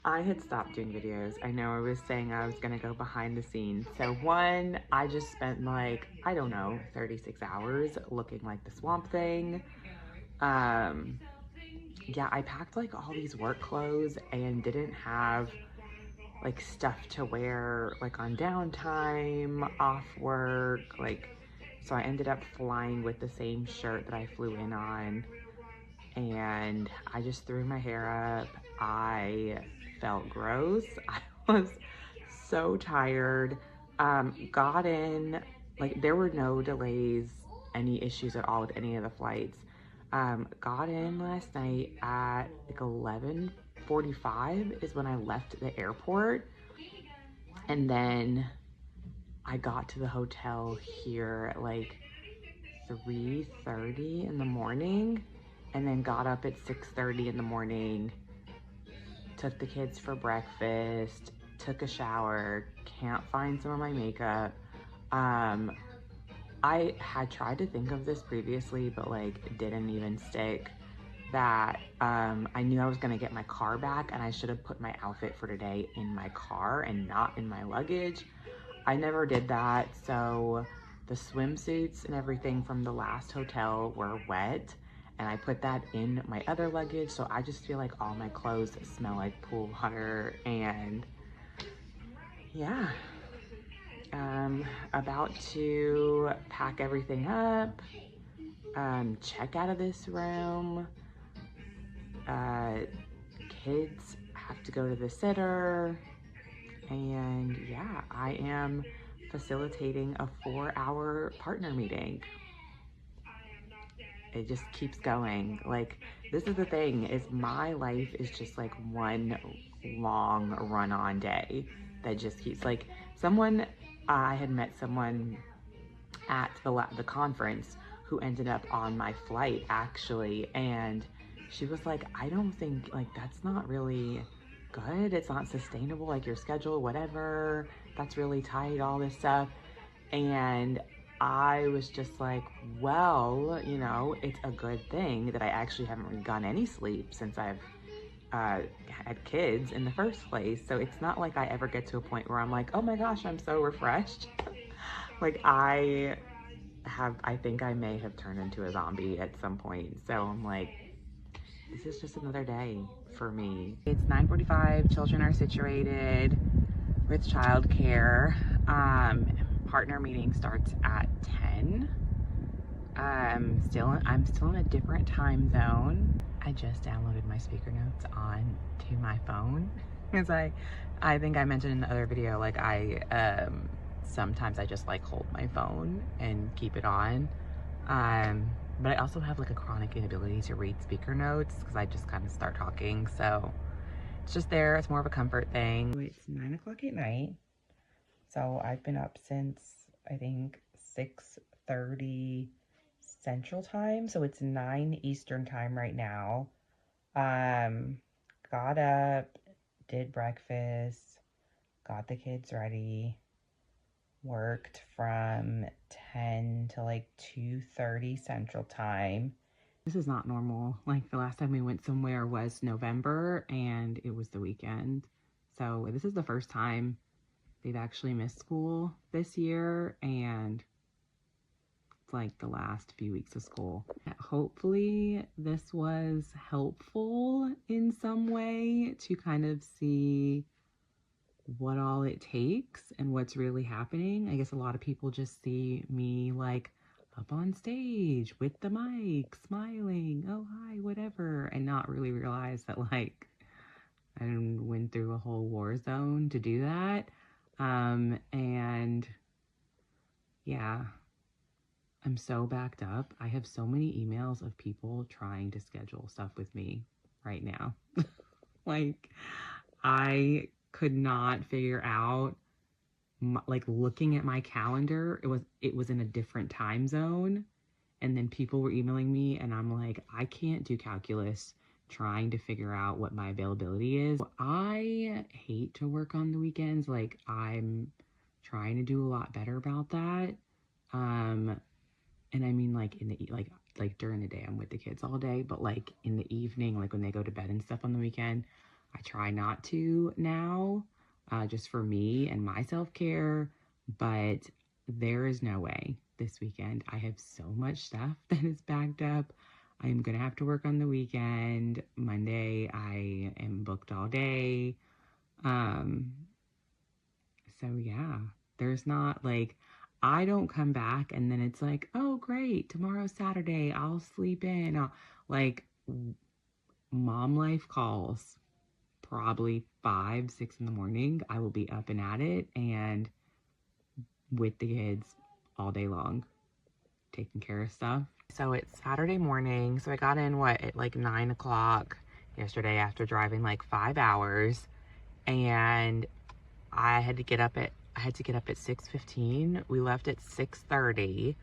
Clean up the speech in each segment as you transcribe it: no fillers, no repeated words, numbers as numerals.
I had stopped doing videos. I know I was saying I was gonna go behind the scenes. So one, I just spent like, I don't know, 36 hours looking like the Swamp Thing. Um, yeah, I packed like all these work clothes and didn't have like stuff to wear like on downtime, off work, like, so I ended up flying with the same shirt that I flew in on, and I just threw my hair up. I felt gross. I was so tired. Got in, like, there were no delays, any issues at all with any of the flights. Got in last night at like 11:45 is when I left the airport. And then I got to the hotel here at like 3:30 in the morning, and then got up at 6:30 in the morning, took the kids for breakfast, took a shower, can't find some of my makeup. Um, I had tried to think of this previously, but like didn't even stick, that I knew I was gonna get my car back and I should have put my outfit for today in my car and not in my luggage. I never did that, so the swimsuits and everything from the last hotel were wet, and I put that in my other luggage, so I just feel like all my clothes smell like pool water. And yeah, about to pack everything up, check out of this room. uh, Kids have to go to the sitter. And yeah, I am facilitating a 4-hour partner meeting. It just keeps going. Like, this is the thing, is my life is just like one long run-on day that just keeps, like, someone, I had met someone at the conference who ended up on my flight actually, and she was like, I don't think, like, that's not really good, it's not sustainable, like your schedule, whatever, that's really tight, all this stuff. And I was just like, well, you know, it's a good thing that I actually haven't really gotten any sleep since I've had kids in the first place. So it's not like I ever get to a point where I'm like, oh my gosh, I'm so refreshed. Like, I think I may have turned into a zombie at some point. So I'm like, this is just another day for me. It's 9:45, children are situated with childcare. Partner meeting starts at 10. I'm still in a different time zone. I just downloaded my speaker notes on to my phone because I think I mentioned in the other video, like, sometimes I just like hold my phone and keep it on. But I also have like a chronic inability to read speaker notes because I just kind of start talking. So it's just there. It's more of a comfort thing. It's 9 o'clock at night. So I've been up since, I think, 6:30 Central Time. So it's 9 Eastern Time right now. Got up, did breakfast, got the kids ready, worked from 10 to like 2:30 Central Time. This is not normal. Like, the last time we went somewhere was November and it was the weekend. So this is the first time they've actually missed school this year, and it's like the last few weeks of school. Hopefully this was helpful in some way to kind of see what all it takes and what's really happening. I guess a lot of people just see me like up on stage with the mic, smiling, oh hi, whatever, and not really realize that, like, I went through a whole war zone to do that. And yeah, I'm so backed up. I have so many emails of people trying to schedule stuff with me right now. Like, I could not figure out, like, looking at my calendar, it was in a different time zone, and then people were emailing me and I'm like, I can't do calculus trying to figure out what my availability is. I hate to work on the weekends. Like, I'm trying to do a lot better about that. And I mean, like, in the like during the day I'm with the kids all day, but like in the evening, like when they go to bed and stuff on the weekend, I try not to now, just for me and my self-care, but there is no way this weekend. I have so much stuff that is backed up. I'm gonna have to work on the weekend. Monday, I am booked all day. So yeah, there's not like, I don't come back and then it's like, oh great, tomorrow's Saturday, I'll sleep in. Like, mom life calls probably 5, 6 in the morning. I will be up and at it and with the kids all day long, taking care of stuff. So it's Saturday morning. So I got in at like 9 o'clock yesterday after driving like 5 hours, and I had to get up at 6:15. We left at 6:30.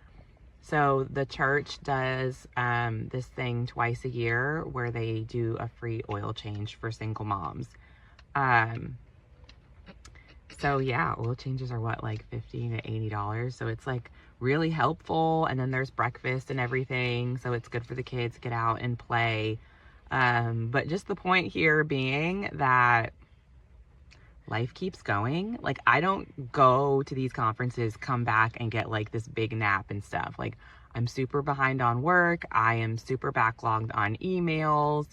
So the church does this thing twice a year where they do a free oil change for single moms. So yeah, oil changes are what, like $50 to $80. So it's like really helpful. And then there's breakfast and everything. So it's good for the kids to get out and play. But just the point here being that life keeps going. Like, I don't go to these conferences, come back and get like this big nap and stuff. Like, I'm super behind on work. I am super backlogged on emails.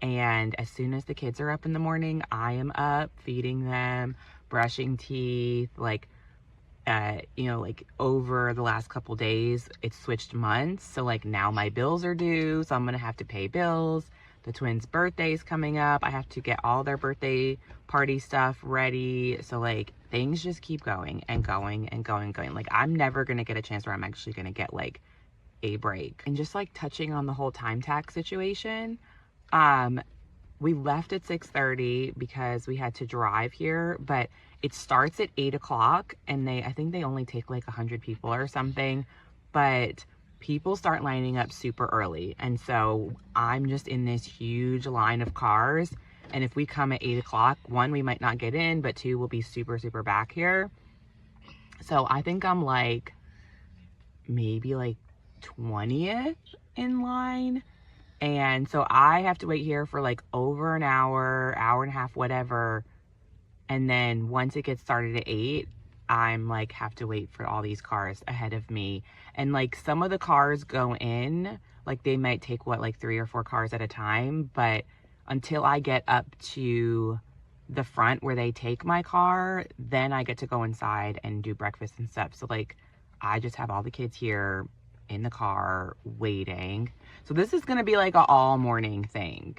And as soon as the kids are up in the morning, I am up feeding them, brushing teeth, like, like over the last couple days, it's switched months. So like now my bills are due. So I'm going to have to pay bills. The twins' birthday's coming up. I have to get all their birthday party stuff ready. So like things just keep going and going and going and going. Like, I'm never going to get a chance where I'm actually going to get like a break. And just like touching on the whole time tax situation, we left at 6:30 because we had to drive here, but it starts at 8 o'clock and I think they only take like 100 people or something, but people start lining up super early. And so I'm just in this huge line of cars. And if we come at 8 o'clock, 1, we might not get in, but 2, we'll be super, super back here. So I think I'm like maybe like 20th in line. And so I have to wait here for like over an hour, hour and a half, whatever. And then once it gets started at 8, I'm like, have to wait for all these cars ahead of me. And like some of the cars go in, like they might take like 3 or 4 cars at a time. But until I get up to the front where they take my car, then I get to go inside and do breakfast and stuff. So like, I just have all the kids here in the car waiting. So this is going to be like an all morning thing,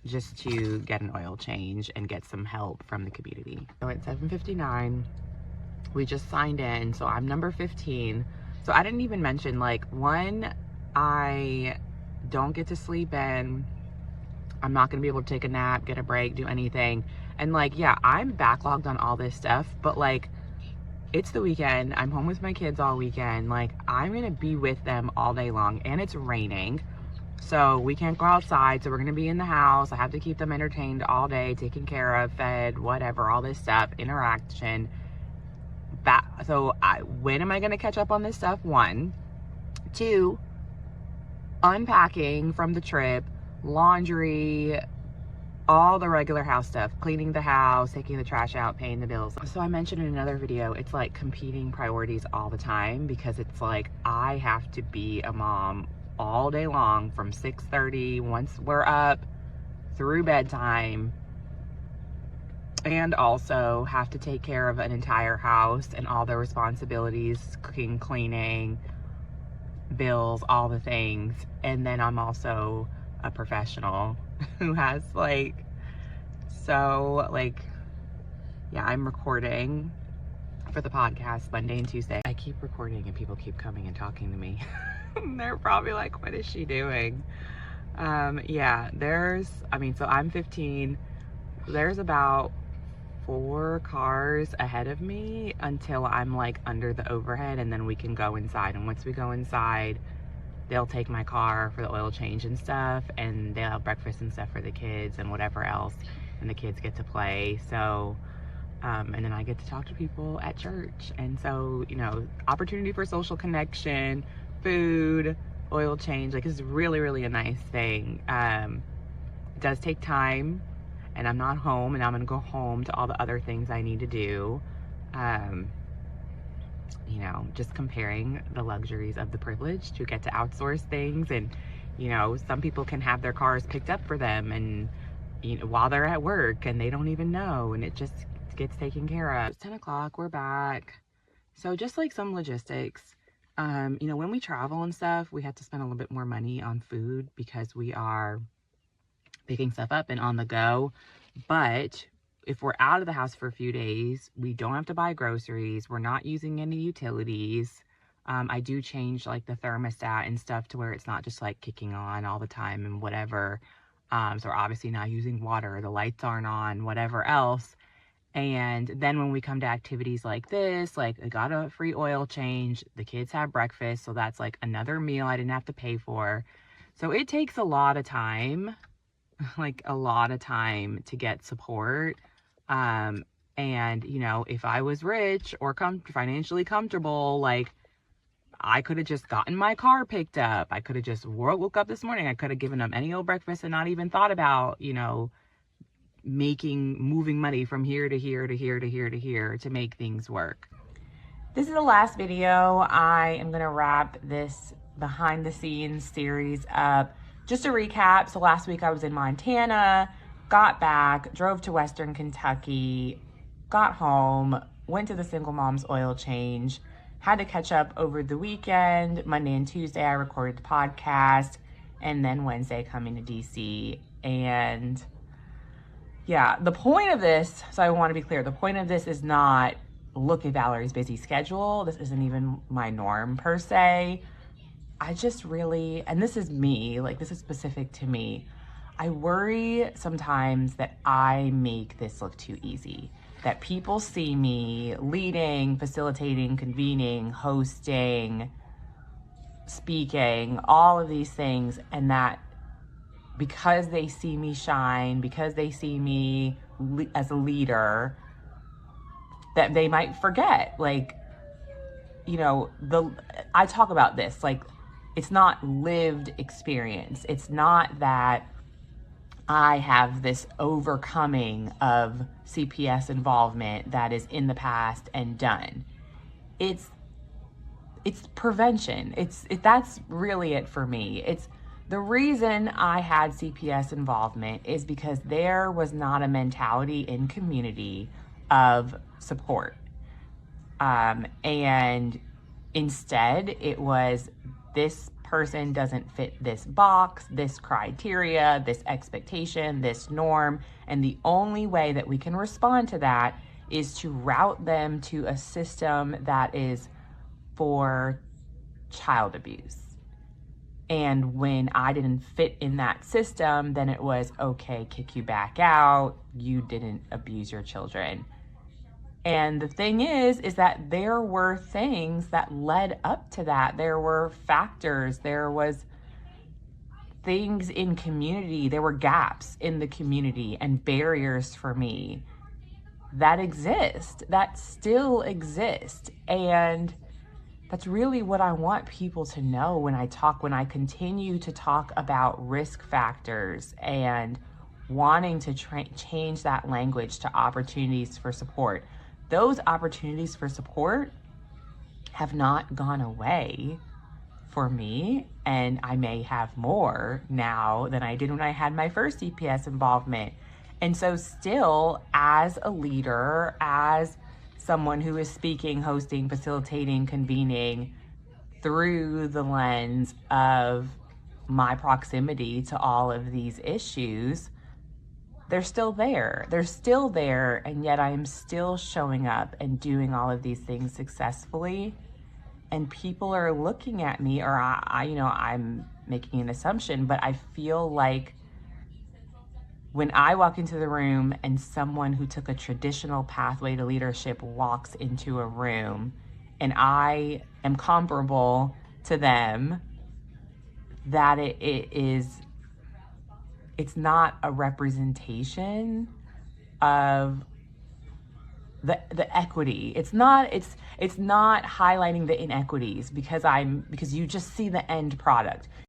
just to get an oil change and get some help from the community. So at 7:59, we just signed in. So I'm number 15. So I didn't even mention, like, 1, I don't get to sleep in. I'm not going to be able to take a nap, get a break, do anything. And like, yeah, I'm backlogged on all this stuff, but like, it's the weekend. I'm home with my kids all weekend. Like, I'm going to be with them all day long, and it's raining. So we can't go outside. So we're going to be in the house. I have to keep them entertained all day, taken care of, fed, whatever, all this stuff, interaction. So when am I going to catch up on this stuff? 1, 2, unpacking from the trip, laundry, all the regular house stuff, cleaning the house, taking the trash out, paying the bills. So I mentioned in another video, it's like competing priorities all the time, because it's like I have to be a mom all day long from 6:30 once we're up through bedtime, and also have to take care of an entire house and all the responsibilities, cooking, cleaning, bills, all the things. And then I'm also a professional who has like, so like, yeah, I'm recording for the podcast Monday and Tuesday. I keep recording and people keep coming and talking to me. They're probably like, what is she doing? Yeah, so I'm 15. There's about 4 cars ahead of me until I'm like under the overhead, and then we can go inside. And once we go inside, they'll take my car for the oil change and stuff, and they'll have breakfast and stuff for the kids and whatever else, and the kids get to play. So and then I get to talk to people at church. And so, opportunity for social connection, food, oil change, like, is really, really a nice thing. It does take time. and I'm not home, and I'm gonna go home to all the other things I need to do. You know, just comparing the luxuries of the privilege to get to outsource things. And, you know, some people can have their cars picked up for them, and, you know, while they're at work, and they don't even know, and it just gets taken care of. It's 10 o'clock, we're back. So just like some logistics, you know, when we travel and stuff, we have to spend a little bit more money on food because we are picking stuff up and on the go. But if we're out of the house for a few days, we don't have to buy groceries. We're not using any utilities. I do change like the thermostat and stuff to where it's not just like kicking on all the time and whatever. So we're obviously not using water. The lights aren't on, whatever else. And then when we come to activities like this, like I got a free oil change, the kids have breakfast. So that's like another meal I didn't have to pay for. So it takes a lot of time, like a lot of time to get support. And you know, if I was rich or financially comfortable, like I could have just gotten my car picked up. I could have just woke up this morning. I could have given them any old breakfast and not even thought about, you know, moving money from here to here to here to here to here to make things work. This is the last video. I am gonna wrap this behind the scenes series up. Just to recap, so last week I was in Montana, got back, drove to Western Kentucky, got home, went to the single mom's oil change, had to catch up over the weekend. Monday and Tuesday I recorded the podcast, and then Wednesday coming to DC. And yeah, the point of this, so I want to be clear, the point of this is not look at Valerie's busy schedule. This isn't even my norm per se. I just really, and this is me, like this is specific to me, I worry sometimes that I make this look too easy, that people see me leading, facilitating, convening, hosting, speaking, all of these things, and that because they see me shine, because they see me as a leader, that they might forget, like, you know, I talk about this, like, it's not lived experience. It's not that I have this overcoming of CPS involvement that is in the past and done. It's prevention. That's really it for me. It's the reason I had CPS involvement is because there was not a mentality in community of support. And instead it was, this person doesn't fit this box, this criteria, this expectation, this norm. And the only way that we can respond to that is to route them to a system that is for child abuse. And when I didn't fit in that system, then it was, okay, kick you back out. You didn't abuse your children. And the thing is that there were things that led up to that. There were factors, there was things in community, there were gaps in the community and barriers for me that exist, that still exist. And that's really what I want people to know when I continue to talk about risk factors and wanting to change that language to opportunities for support. Those opportunities for support have not gone away for me, and I may have more now than I did when I had my first CPS involvement. And so still, as a leader, as someone who is speaking, hosting, facilitating, convening through the lens of my proximity to all of these issues, they're still there. They're still there, and yet I am still showing up and doing all of these things successfully. And people are looking at me, or I'm making an assumption, but I feel like when I walk into the room and someone who took a traditional pathway to leadership walks into a room and I am comparable to them, that it's not a representation of the equity. It's not highlighting the inequities because you just see the end product.